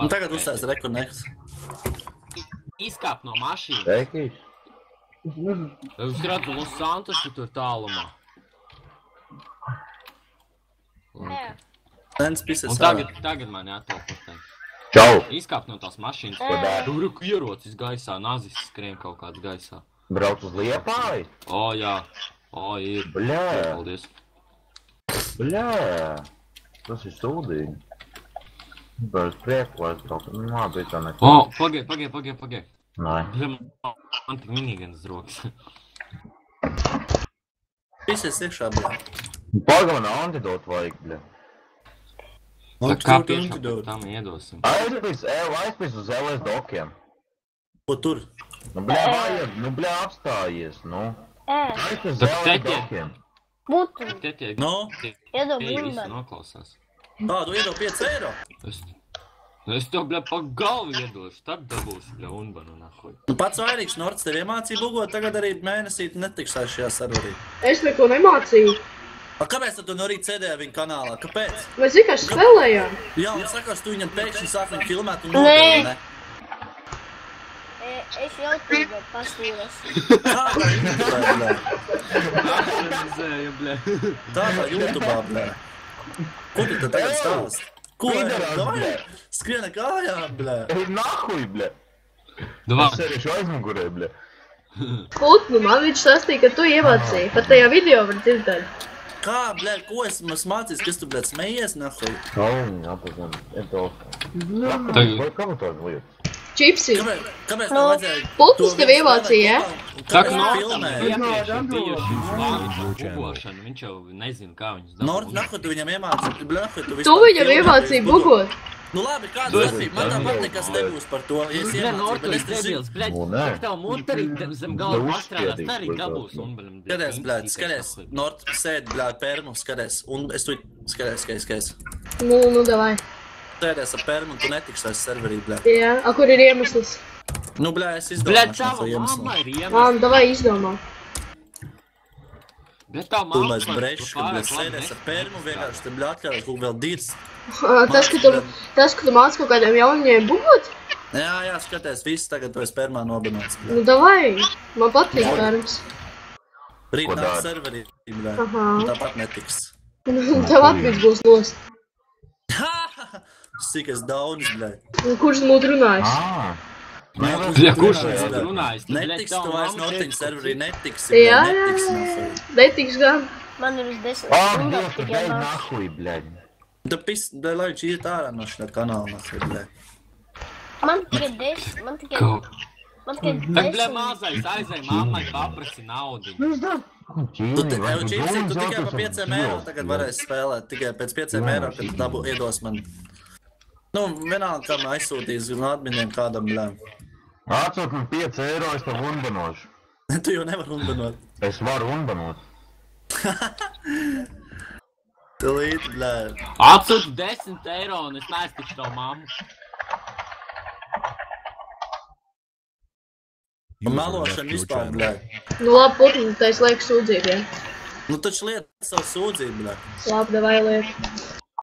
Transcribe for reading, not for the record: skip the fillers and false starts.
Un tagad uzstājas rekonekts. Izkāp no mašīnas. Teikīši? Es redzu Los Santosu tur tālumā. Nens pisēs Un tagad man jāteleportē. Čau! Izkāp no tās mašīnas. Tur ierocis gaisā, nazis skrien kaut kāds gaisā. Brauc uz Liepāju? O, jā. O, ir. Bļā. Paldies. Bļā. Tas ir sūdīgi. Bez prieku, lai es braucu. Labi, tā nekā. O, pagai. Nē. Bļa, man tik minīgans rokas. Pisēs iekšā, bļā. Paga man antidotu vajag, bļā. Tā kā piešām tam iedosim. Aizpis uz LS dokiem. Ko tur? Nu, bļā, vajag, nu, bļā, apstājies, nu. Aizpis uz LS dokiem. Mutu. No? Iedod Visi bumbanu. noklausās. Tu iedod 5 eiro? Es tev, bļa, pa galvu iedošu, tad dabūsi, bļa, unbanu nahuj. Nu pats vairīgs Nords tev iemācīja bugot, tagad arī mēnesīt netiksās šajā serverī. Es neko nemācīju. Kāpēc tad tu no rīt sēdēji viņa kanālā? Kāpēc? Mēs vienkārši spēlējām. Jā, un sakās, tu viņam pēkšņi sāk viņu filmēt un Nē. nogalini, ne? Es YouTube pastīros. Kādā YouTubā, blē? Apsverzēja, bļa. Tādā YouTubā, blē. Ko tu tad tagad stāst? Ko? Pīdarās, Davai, blē. skriena kājām, blē. Ej, nahuj, bļā. Davai. Es sēdīšu aizmugurē, bļā. Putnu, man viņš sastīja, ka tu iemācīji. Pat tajā video var dzirdēt. Kā, blē, ko esmu mācījis, kas tu, blē, smejies, nahuj? Kauņi, apazam, iedosim. Vai kam tāda lieta? Čipsi. Kāpēc tev vajadzēja? Putnus tev iemācīja, ja? Saka, Nords bugošanu, viņš jau nezina, kā viņus dabūs. Nords, nahuj, tu viņam iemācīji, blē, Tu viņam iemācīji bugot. Nu labi, kāda starpība? Man tāpat nekas nebūs par to, ja es Bļa, iemācīju, Nortu bet ir es te zinu. debils, bļa, Nu, nē. tik tev muterīt zem galva pastrādās, tā arī dabūs, unbaļam, bļa. Skaties, blē, skaties, Nord sēd, blē, permu, skaties, un es tu skaties. Nu, davai. Sēdies ar permu, un tu netiksi aiz serverī, blē. Jā, a kur ir iemesls? Nu, blē, es Bļa, izdomāšu tava to iemeslu. mamma ir Ā, iemesls. nu davai izdomā. Bļa, tava Tu mamma mēs breši, ka, blē, sēdies ar permu, vienkārši te, blē, atļaujas, kaut vēl dirs. Tas, ka tu māc kaut kādiem jauniņiem bugot? Jā, skaties, viss tagad tu esi permā nobanots, blē. Nu, davai. Man patīk pērms. Rīt Ko nāk dari? serverī, blē, Aha. un tāpat netiks. Tev atmiņas būs nost. Cik es daunis, blē. Kurš mūtu runājis? Bļa, kurš mums runājis? Netiks tu vairs notiņu serverī, netiks, Jā, blē, jā, netiks, jā. nahuj. Netiks gan. Man ir uz 10 Dievs, stundām tu tikai dēļ nāc. nahuj, bļā. Tu pis, blē, lai viņš iet ārā no šī kanāla, nahuj, blē. Man tikai 10, man tikai Kaut. 10. Tad, bļa, mazais aizēj mammai paprasi naudu. Tu tikai pa 5 eiro tagad varēsi spēlēt, tikai pēc 5 eiro, kad dabu iedos man. Nu, vienalga, kam aizsūtīs un adminiem kādam, blē. Atsūt man 5 eiro, es tev unbanošu. Tu jau nevar unbanot. Es varu unbanot. Tu līdz, blē. Atsūti 10 eiro un es neestikšu tavu mammu. Melošana vispār, blē. Nu, labi, putnu, tā es lieku sūdzību, ja? Nu, taču lieta savu sūdzību, blē. Labi, davai lieku.